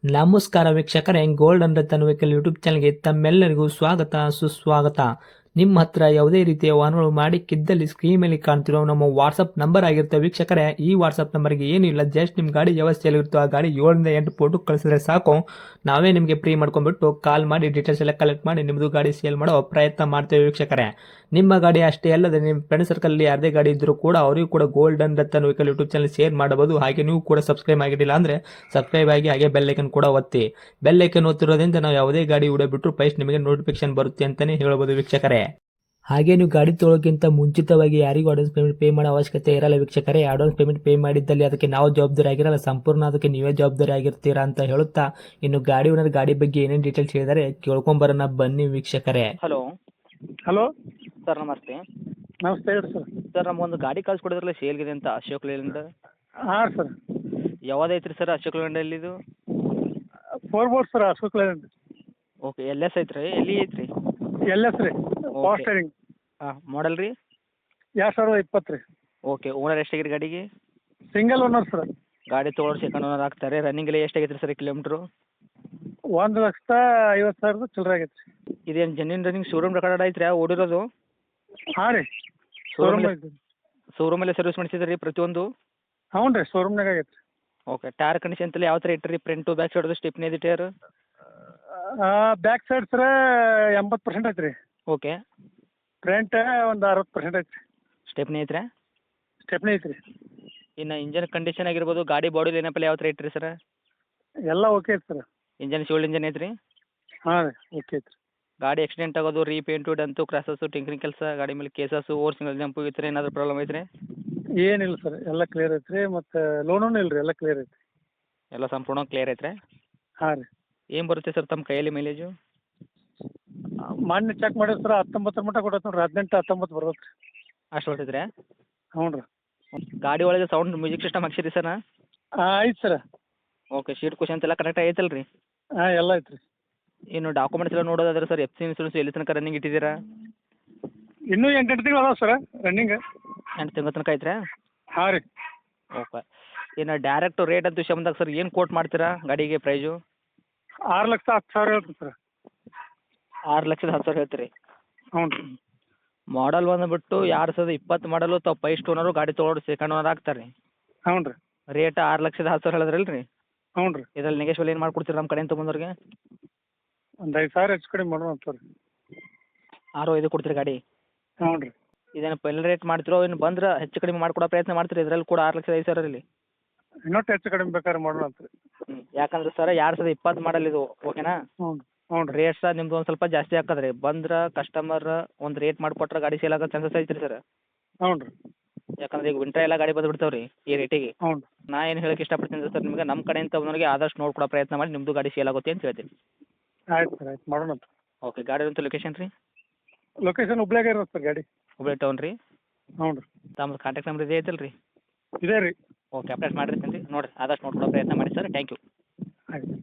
ನಮಸ್ಕಾರ ವೀಕ್ಷಕರೇ, gold and Ratan vehicle YouTube ಚಾನಲ್ಗೆ ತಮ್ಮೆಲ್ಲರಿಗೂ ಸ್ವಾಗತ ಸುಸ್ವಾಗತ. ನಿಮ್ಮ ಹತ್ರ ಯಾವುದೇ ರೀತಿಯ ವಾಹನಗಳು ಮಾಡಿಕ್ಕಿದ್ದಲ್ಲಿ ಸ್ಕ್ರೀನ್ ಮೇಲೆ ಕಾಣ್ತಿರೋ ನಮ್ಮ ವಾಟ್ಸಪ್ ನಂಬರ್ ಆಗಿರುತ್ತೆ ವೀಕ್ಷಕರೇ. ಈ ವಾಟ್ಸಪ್ ನಂಬರ್ಗೆ ಏನಿಲ್ಲ, ಜಸ್ಟ್ ನಿಮ್ಮ ಗಾಡಿ ವ್ಯವಸ್ಥೆಯಲ್ಲಿರುತ್ತೋ ಆ ಗಾಡಿ 7 ಫೋಟೋ ಕಳಿಸಿದ್ರೆ ಸಾಕು, ನಾವೇ ನಿಮಗೆ ಫ್ರೀ ಮಾಡ್ಕೊಂಡ್ಬಿಟ್ಟು ಕಾಲ್ ಮಾಡಿ ಡೀಟೇಲ್ಸ್ ಎಲ್ಲ ಕಲೆಕ್ಟ್ ಮಾಡಿ ನಿಮ್ಮದು ಗಾಡಿ ಸೇಲ್ ಮಾಡೋ ಪ್ರಯತ್ನ ಮಾಡ್ತೇವೆ ವೀಕ್ಷಕರೇ. ನಿಮ್ಮ ಗಾಡಿ ಅಷ್ಟೇ ಅಲ್ಲದೆ ನಿಮ್ಮ ಫ್ರೆಂಡ್ ಸರ್ಕಲ್ ಯಾರದೇ ಗಾಡಿ ಇದ್ದರೂ ಕೂಡ ಅವರಿಗೂ ಕೂಡ gold and Ratan vehicle YouTube channel share ಮಾಡಬಹುದು. ಹಾಗೆ ನೀವು ಕೂಡ ಸಬ್ಸ್ಕ್ರೈಬ್ ಆಗಿರಲಿಲ್ಲ ಅಂದರೆ ಸಬ್ಸ್ಕ್ರೈಬ್ ಆಗಿ ಹಾಗೆ ಬೆಲ್ ಐಕನ್ ಕೂಡ ಒತ್ತಿ. ಬೆಲ್ ಐಕನ್ ಒತ್ತಿರೋದ್ರಿಂದ ನಾವು ಯಾವುದೇ ಗಾಡಿ ವಿಡಿಯೋ ಬಿಟ್ಟರು ಫಸ್ಟ್ ನಿಮಗೆ ನೋಟಿಫಿಕೇಶನ್ ಬರುತ್ತೆ ಅಂತಲೇ ಹೇಳ್ಬೋದು ವೀಕ್ಷಕರೇ. ಹಾಗೆ ನೀವು ಗಾಡಿ ತೊಳೋಕ್ಕಿಂತ ಮುಂಚಿತವಾಗಿ ಯಾರಿಗೂ ಅಡ್ವಾನ್ಸ್ ಪೇಮೆಂಟ್ ಪೇ ಮಾಡೋ ಅವಶ್ಯಕತೆ ಇರಲ್ಲ ವೀಕ್ಷಕರೇ. ಅಡ್ವಾನ್ಸ್ ಪೇಮೆಂಟ್ ಪೇ ಮಾಡಿದ್ದಲ್ಲಿ ಅದಕ್ಕೆ ನಾವು ಜವಾಬ್ದಾರಿ ಆಗಿರಲ್ಲ, ಸಂಪೂರ್ಣ ಅದಕ್ಕೆ ನೀವೇ ಜವಾಬ್ದಾರಿ ಆಗಿರ್ತೀರಾ ಅಂತ ಹೇಳುತ್ತಾ, ಇನ್ನು ಗಾಡಿ ಓನರ್ ಗಾಡಿ ಬಗ್ಗೆ ಏನೇನು ಡೀಟೇಲ್ಸ್ ಹೇಳಿದರೆ ಕೇಳ್ಕೊಂಬರೋಣ ಬನ್ನಿ ವೀಕ್ಷಕರೇ. ಹಲೋ ಹಲೋ ಸರ್, ನಮಸ್ತೆ. ನಮಸ್ತೆ ಹೇಳಿ ಸರ್. ಸರ್, ನಮಗೊಂದು ಗಾಡಿ ಕಳ್ಸಿಕೊಡಿದ್ರಲ್ಲ ಸೇಲ್ಗಿದೆ ಅಂತ, ಅಶೋಕ್ ಲೇಲ್ಯಾಂಡ್. ಹಾಂ ಸರ್, ಯಾವ್ದೈತ್ರಿ ಸರ್ ಅಶೋಕ್ ಲೇಲ್ಯಾಂಡ್ ಇದು? 4 board sir, Ashok Leyland. Okay, L S ಐತ್ರಿ? ಎಲ್ಲಿ ಐತ್ರಿ? ಎಲ್ ಎಸ್ ರೀ, ಪವರ್ ಸ್ಟೇರಿಂಗ್. ಹಾಂ, ಮಾಡಲ್ ರೀ? 2020 ರೀ. ಓಕೆ, ಓನರ್ ಎಷ್ಟಾಗಿರಿ ಗಾಡಿಗೆ? Single owner sir. ಗಾಡಿ ತೊಗೊಳೋರು ಸೆಕೆಂಡ್ ಓನರ್ ಆಗ್ತಾರೆ. ರನ್ನಿಂಗ್ ಎಲ್ಲ ಎಷ್ಟಾಗೈತ್ರಿ ಸರ್ ಕಿಲೋಮೀಟ್ರು? 1,50,000 ಚಿಲ್ಲರೆ ಆಗೈತೆ ರೀ. ಇದೇನು ಜೆನ್ಯೂನ್ ರನ್ನಿಂಗ್ ಶೋರೂಮ್ ರೆಕಾರ್ಡ್ ಐತ್ರಿ ಓಡಿರೋದು? ಹಾಂ ರೀ, ಶೋರೂಮ್ ಶೋರೂಮ್ ಐತೆ. ಶೋರೂಮಲ್ಲೇ ಸರ್ವಿಸ್ ಮಾಡಿಸಿದ್ರಿ ಪ್ರತಿಯೊಂದು? ಹ್ಞೂ ರೀ, ಶೋರೂಮ್ನಾಗ ಆಗೈತೆ ರೀ. ಓಕೆ, ಟೈರ್ ಕಂಡೀಷನ್ ಎಲ್ಲ ಯಾವ ಥರ ಇಟ್ಟಿರಿ? ಫ್ರಂಟು ಬ್ಯಾಕ್ ಸೈಡ್ದು ಸ್ಟೆಪ್ನಿ ಇದೆ ಟೈರ್? ಬ್ಯಾಕ್ ಸೈಡ್ ಸರ 80% ಐತೆ ರೀ. ಓಕೆ. ಫ್ರಂಟ್ ಒಂದು 60% ಐತೆ ರೀ. ಸ್ಟೆಪ್ನಿ ಐತ್ರಾ? ಸ್ಟೆಪ್ನಿ ಐತೆ ರೀ. ಇನ್ನು ಇಂಜನ್ ಕಂಡೀಷನ್ ಆಗಿರ್ಬೋದು, ಗಾಡಿ ಬಾಡಿ ಲೈನಪ್ಪಲ್ಲಿ ಯಾವ ಥರ ಇಟ್ಟಿರಿ ಸರ್? ಎಲ್ಲ ಓಕೆ ಐತೆ ಸರ್. ಇಂಜನ್ ಶಿವಲ್ಡ್ ಇಂಜನ್ ಐತ್ರಿ? ಹಾಂ ರೀ, ಓಕೆ ಐತೆ ರೀ. ಗಾಡಿ ಆಕ್ಸಿಡೆಂಟ್ ಆಗೋದು, ರೀಪೇಂಟು, ಡಂತು, ಕ್ರಾಸಸ್ಸು, ಟಿಂಕರಿಂಗ್ ಕೆಲಸ, ಗಾಡಿ ಮೇಲೆ ಕೇಸಸ್ಸು, ಓವರ್ ಸಿಂಗಲ್ ಜಂಪು ಈ ಥರ ಏನಾದರೂ ಪ್ರಾಬ್ಲಮ್ ಐತ್ರಿ? ಏನಿಲ್ಲ ಸರ್, ಎಲ್ಲ ಕ್ಲಿಯರ್ ಐತೆ ರೀ. ಮತ್ತು ಲೋನೂ ಇಲ್ಲ ರೀ, ಎಲ್ಲ ಕ್ಲಿಯರ್ ಐತೆ. ಎಲ್ಲ ಸಂಪೂರ್ಣ ಕ್ಲಿಯರ್ ಐತ್ರಿ? ಹಾಂ ರೀ. ಏನು ಬರುತ್ತೆ ಸರ್ ತಮ್ಮ ಕೈಯಲ್ಲಿ ಮೈಲೇಜು? ಮೊನ್ನೆ ಚೆಕ್ ಮಾಡಿದ್ರೆ ಸರ್ 19 ಮಟ್ಟ ಕೊಡತ್ತೆ ನೋಡಿರಿ. 18-19 ಬರ್ತೈತೆ ರೀ. ಅಷ್ಟು ಹೊಡ್ತೈತ್ರಿ? ಹ್ಞೂ ರೀ. ಗಾಡಿ ಒಳಗೆ ಸೌಂಡ್ ಮ್ಯೂಸಿಕ್ ಸಿಸ್ಟಮ್ ಹಾಕ್ಸಿರಿ ಸರ್? ಐತೆ ಸರ್. ಓಕೆ, ಶೀಟ್ ಕುಷನ್ಸ್ ಎಲ್ಲ ಕರೆಕ್ಟ್ ಐತಲ್ಲ ರೀ? ಹಾಂ, ಎಲ್ಲ ಐತೆ ರೀ. ಇನ್ನು ಡಾಕ್ಯುಮೆಂಟ್ಸ್ ಎಲ್ಲ ನೋಡೋದಾದ್ರೆ ಸರ್, ಎಫ್ ಸಿ ಇನ್ಸೂರೆನ್ಸ್ ಎಲ್ಲಿ ತನಕ ರನ್ನಿಂಗ್ ಇಟ್ಟಿದ್ದೀರಾ? ಇನ್ನೂ 8 ತಿಂಗಳು ಅದಾವೆ ಸರ್ ರನ್ನಿಂಗ್. 8 ತಿಂಗಳ ತನಕ ಐತ್ರಾ? ಹಾಂ ರೀ. ಓಕೆ. ಇನ್ನು ಡೈರೆಕ್ಟ್ ರೇಟ್ ಅಂತ ವಿಷಯ ಬಂದಾಗ ಸರ್ ಏನು ಕೋಟ್ ಮಾಡ್ತೀರಾ ಗಾಡಿಗೆ ಪ್ರೈಸು? 6,10,000 ಹೇಳ್ತೀನಿ ಸರ್. 6,10,000 ಹೇಳ್ತೀರಿ? ಹ್ಞೂ ರೀ. ಮಾಡಲ್ ಬಂದುಬಿಟ್ಟು 2020 ಮಾಡಲು ತಾವು ಫಸ್ಟ್ ಓನರು, ಗಾಡಿ ತೊಗೊಳೋರು ಸೆಕೆಂಡ್ ಓನರ್ ಆಗ್ತಾರೆ ರೀ. ಹ್ಞೂ ರೀ. ರೇಟ್ 6,10,000 ಹೇಳಿದ್ರಲ್ಲ ರೀ? ಹ್ಞೂ ರೀ. ಇದ್ರಲ್ಲಿ ನೆಗೆಶ್ವಲ್ ಏನು ಮಾಡ್ಕೊಡ್ತೀರಿ ನಮ್ಮ ಕಡೆಯಿಂದ ತೊಗೊಂಡವ್ರಿಗೆ? ಒಂದು 5,000 ಹೆಚ್ಚು ಕಡಿಮೆ ಮಾಡೋಣ ಅಂತ ರೀ. 6,500 ಕೊಡ್ತೀರಿ ಗಾಡಿ? ಹ್ಞೂ ರೀ. ಇದೇನು ಫೈನಲ್ ರೇಟ್ ಮಾಡ್ತಿರೋ, ಇನ್ನು ಬಂದ್ರೆ ಹೆಚ್ಚು ಕಡಿಮೆ ಮಾಡ್ಕೊಡೋ ಪ್ರಯತ್ನ ಮಾಡ್ತೀರಿ ಇದರಲ್ಲಿ ಕೂಡ? 6,05,000 ಇಲ್ಲಿ ಇನ್ನೊಟ್ಟು ಹೆಚ್ಚು ಕಡಿಮೆ ಬೇಕಾದ್ರೆ ಮಾಡೋಣ ಅಂತ ರೀ. ಯಾಕಂದ್ರೆ ಸರ್ 2020 ಮಾಡಲ್ ಇದು, ಓಕೆನಾ? ಹ್ಞೂ ಹ್ಞೂ ರೀ. ರೇಟ್ ಸರ್ ನಿಮ್ದು ಒಂದು ಸ್ವಲ್ಪ ಜಾಸ್ತಿ ಆಗ್ತದೆ ರೀ. ಬಂದ್ರೆ ಕಸ್ಟಮರ್ ಒಂದು ರೇಟ್ ಮಾಡಿಕೊಟ್ರೆ ಗಾಡಿ ಸೇಲ್ ಆಗೋ ಚಾನ್ಸಸ್ ಐತ್ರಿ ಸರ್. ಹ್ಞೂ ರೀ. ಯಾಕಂದ್ರೆ ಈಗ ವಿಂಟ್ರ್ ಎಲ್ಲ ಗಾಡಿ ಬಂದುಬಿಡ್ತಾವೆ ರೀ ಈ ರೇಟಿಗೆ. ಹ್ಞೂ. ನಾ ಏನು ಹೇಳಕ್ಕೆ ಇಷ್ಟಪಡ್ತೀನಿ ಸರ್, ನಿಮಗೆ ನಮ್ಮ ಕಡೆಯಿಂದ ಬಂದವರಿಗೆ ಆದಷ್ಟು ನೋಡ್ಕೊಡೋ ಪ್ರಯತ್ನ ಮಾಡಿ ನಿಮ್ಮದು ಗಾಡಿ ಸೇಲ್ ಆಗುತ್ತೆ ಅಂತ ಹೇಳ್ತೀನಿ. ಆಯ್ತು ಸರ್, ಆಯ್ತು ಮಾಡೋಣ ಅಂತ. ಓಕೆ, ಗಾಡಿ ಅಂತ ಲೊಕೇಶನ್ ರೀ? ಲೊಕೇಶನ್ ಹುಬ್ಳ್ಯಾಗ ಇರೋದು ಸರ್ ಗಾಡಿ. ಹುಬ್ಳಿ ಟೌನ್ ರೀ? ಹ್ಞೂ ರೀ. ತಮ್ಮ ಕಾಂಟ್ಯಾಕ್ಟ್ ನಂಬರ್ ಇದೆ ಐತಲ್ಲ ರೀ? ಇದೆ ರೀ. ಓಕೆ, ಅಪ್ಡೇಟ್ ಮಾಡಿರ್ತೀನಿ ರೀ. ನೋಡಿರಿ ಆದಷ್ಟು ನೋಡ್ಕೊಡೋ ಪ್ರಯತ್ನ ಮಾಡಿ ಸರ್. Thank you. ಆಯ್ತು.